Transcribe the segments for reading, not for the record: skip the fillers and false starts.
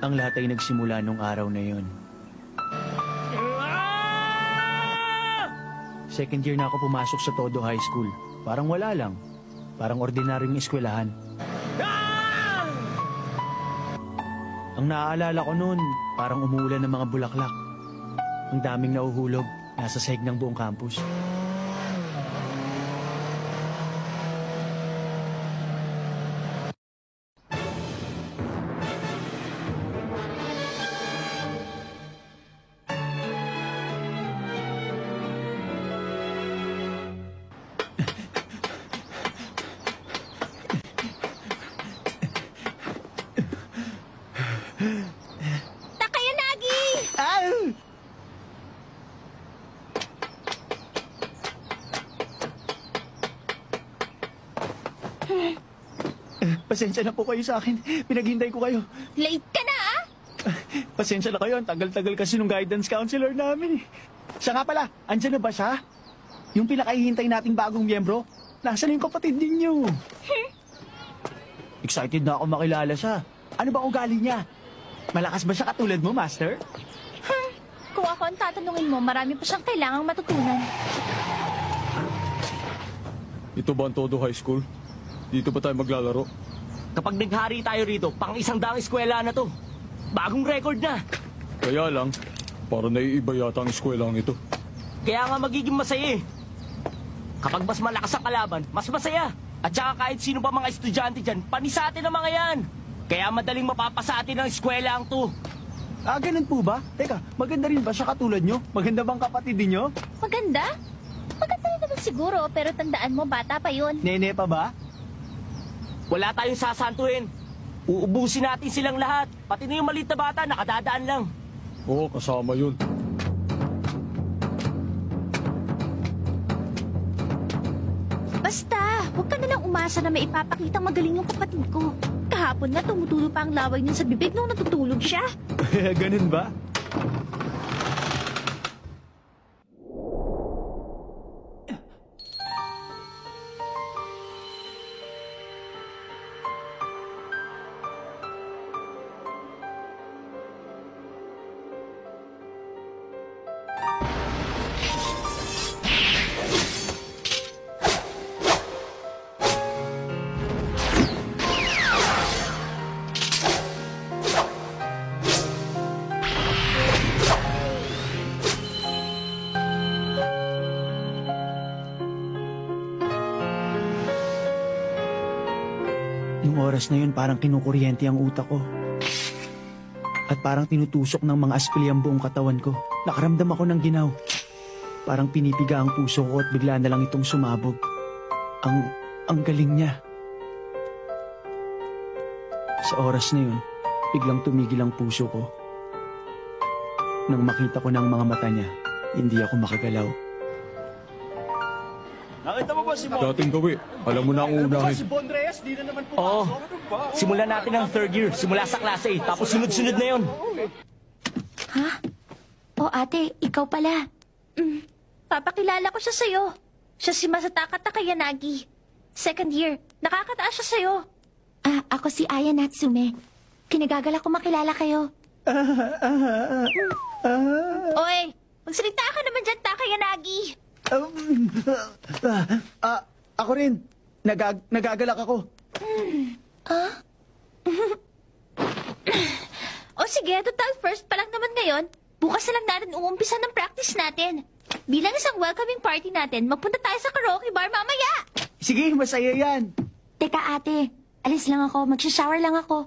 Ang lahat ay nagsimula nung araw na yun. Second year na ako pumasok sa Todo High School. Parang wala lang. Parang ordinaryong eskwelahan. Ang naaalala ko noon, parang umuulan ng mga bulaklak. Ang daming nauhulog, nasa sahig ng buong campus. Takayanagi! Pasensya na po kayo sa akin. Pinaghintay ko kayo. Late ka na, ah! Pasensya na kayo. Ang tagal-tagal kasi nung guidance counselor namin eh. Siya nga pala, andyan na ba siya? Yung pinakahihintay nating bagong miyembro? Nasaan yung kapatid ninyo? Excited na ako makilala siya. Ano ba ugali niya? Malakas ba siya katulad mo, Master? Kung ako ang tatanungin mo, marami pa siyang kailangang matutunan. Ito ba ang Todo High School? Dito ba tayo maglalaro? Kapag naghari tayo rito, pang 100 eskwela na to. Bagong record na. Kaya lang, para naiiba yata ang eskwelahan ito. Kaya nga magiging masaya eh. Kapag mas malakas ang kalaban, mas masaya. At saka kahit sino pa mga estudyante dyan, panisa atin ang mga yan. Kaya madaling mapapasa atin ang eskwela ang to. Ah, ganun po ba? Teka, maganda rin ba siya katulad nyo? Maganda bang kapatid niyo? Maganda? Maganda rin naman siguro, pero tandaan mo, bata pa yun. Nene pa ba? Wala tayong sasantuhin. Uubusin natin silang lahat. Pati na yung maliit na bata, nakadadaan lang. Oo, kasama yun. Basta, huwag ka nalang umasa na may ipapakitang magaling yung kapatid ko. Kahapon nga tumutulo pa ang laway niya sa bibig nung natutulog siya. Ganun ba? Yung oras na yun, parang kinukuryente ang utak ko. At parang tinutusok ng mga aspili ang buong katawan ko. Nakaramdam ako ng ginaw. Parang pinipiga ang puso ko at bigla na lang itong sumabog. Ang galing niya. Sa oras na yun, biglang tumigil ang puso ko. Nang makita ko ng mga mata niya, hindi ako makagalaw. Nakita mo ba si Dating gawi, alam mo na ang unahin. Si Bon Reyes, di na naman po. Oo. Simulan natin ang third year. Simula sa klase A. Tapos sunod-sunod na yun. Ha? O ate, ikaw pala. Papakilala ko siya sa'yo. Siya si Masataka Takayanagi. Second year. Nakakataas siya sa'yo. Ako si Aya Natsume. Kinagagala ko makilala kayo. Oy, magsalita ka naman dyan, Takayanagi. Ako rin. Nagagalak ako. O sige, total first pa lang naman ngayon. Bukas na lang natin uumpisa ng practice natin. Bilang isang welcoming party natin, magpunta tayo sa karaoke bar mamaya. Sige, masaya yan. Teka ate, alis lang ako. Magsha-shower lang ako.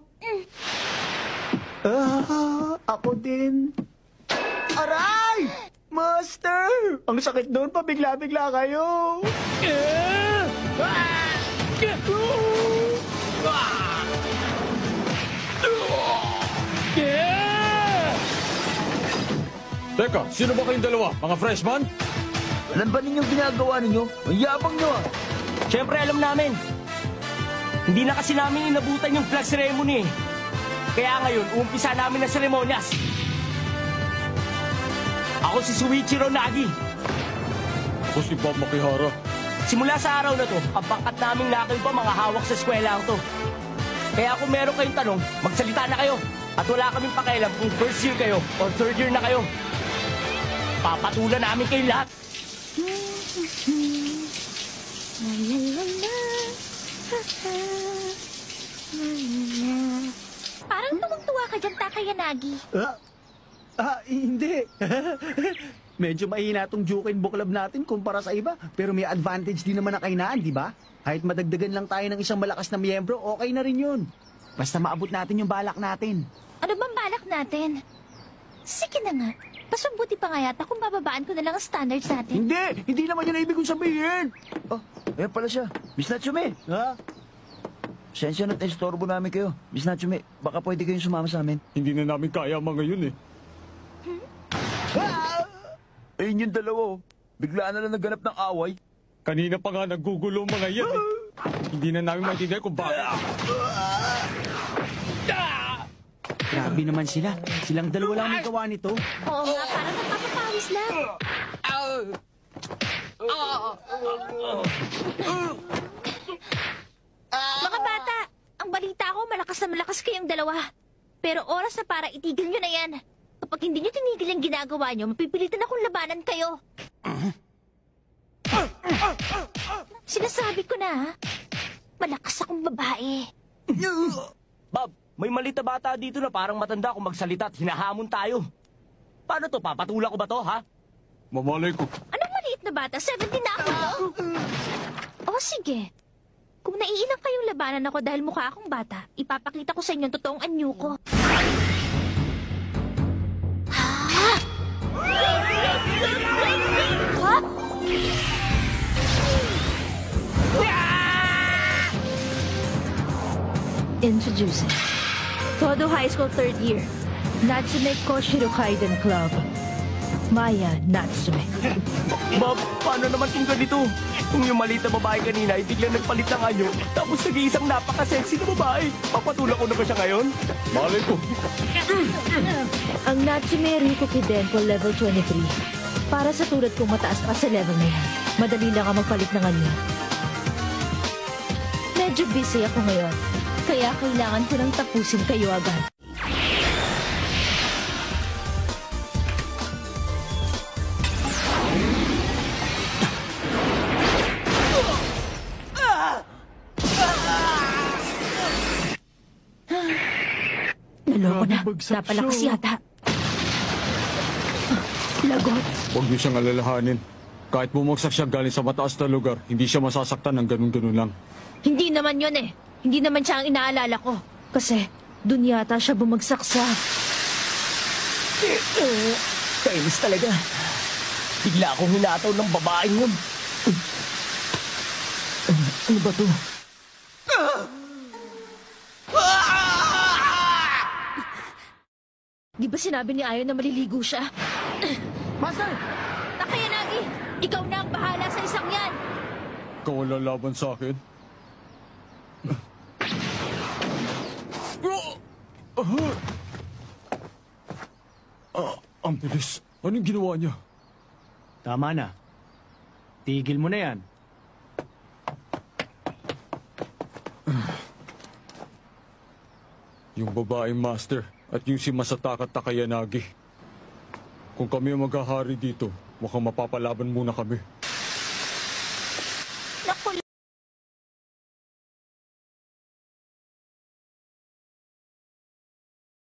Ako din. Aray! Master! Ang sakit doon, pabigla-bigla kayo. Teka, sino ba kayong dalawa? Mga freshman? Alam ba ninyong ginagawa ninyo? Ang yabang nyo ah. Siyempre alam namin. Hindi na kasi namin inabutan yung flag ceremony eh. Kaya ngayon, uumpisa namin ang seremonyas. Ako si Suichiro Nagi. Ako si Bob Makihara. Simula sa araw na to, ang pangkat naming lakil pa mga hawak sa eskwela to. Kaya kung meron kayong tanong, magsalita na kayo. At wala kaming pakialam kung first year kayo or third year na kayo. Papatulan namin kayo lahat. La la la la. Ha, ha. La la la. Parang tumagtuwa ka dyan, Takayanagi. Hindi. Medyo mahina tong Jukin Book Club natin kumpara sa iba. Pero may advantage din naman ang kainaan, di ba? Kahit madagdagan lang tayo ng isang malakas na miyembro, okay na rin yun. Basta maabot natin yung balak natin. Ano bang balak natin? Sige na nga. Mas mabuti pa nga yata kung bababaan ko na lang ang standards natin. Hindi naman yun ang ibig kong sabihin. Oh, ayan pala siya. Miss Natsume. Ha? Sensya na't estorbo namin kayo. Miss Natsume, baka pwede kayong sumama sa amin. Hindi na namin kaya mga yun eh. Ayun yung dalawa, oh. Biglaan na lang nagganap ng away. Kanina pa nga naggugulo mga yan eh. Hindi na namin maintindihan kung bakit. Grabe naman sila. Silang dalawa lang may gawa nito. Oo nga, parang napapapawis lang. Mga bata, ang balita ko malakas na malakas kayong dalawa. Pero oras na para itigil nyo na yan. Kapag hindi nyo tinigil yung ginagawa nyo, mapipilitan akong labanan kayo. Sinasabi ko na, ha? Malakas akong babae. Bob, may maliit na bata dito na parang matanda kung magsalita at hinahamon tayo. Paano to? Papatula ko ba to, ha? Mamalay ko. Anong maliit na bata? 17 na ako, no? O sige. Kung naiilang kayong labanan ako dahil mukha akong bata, ipapakita ko sa inyo ang totoong anyo ko. Ha? Ha? Introducing Todo High School 3rd Year Natsume Koshiro Kaiden Club. Maya Natsume. Bob, paano naman kung ganito? Kung yung maliit na babae kanina ay biglang nagpalit ng anyo, tapos nag-iisang napaka-sexy na babae, papatulak ko na ba siya ngayon? Malay ko. Ang Natsume Rikuki Denko Level 23. Para sa tulad kong mataas pa sa level na yan, madali lang ang magpalit ng anyo. Medyo busy ako ngayon, kaya kailangan ko nang tapusin kayo agad. Naloko na. Napalakas yata. Lagot. Huwag niyo siyang alalahanin. Kahit bumagsak siya galing sa mataas na lugar, hindi siya masasaktan ng ganun-ganun lang. Hindi naman yun eh. Hindi naman siya ang inaalala ko. Kasi, dun yata siya bumagsak sa... Kainis talaga. Bigla akong hinataw ng babaeng yun. Ano ba to? Di ba sinabi ni Ayo na maliligo siya? Master! Takayanagi! Ikaw na ang bahala sa isang yan! Ikaw ang lalaban sa akin. Ang bilis. Anong ginawa niya? Tama na. Tigil mo na yan. Yung babaeng master at yung si Masataka Takayanagi. Kung kami ang maghahari dito, mukhang mapapalaban muna kami.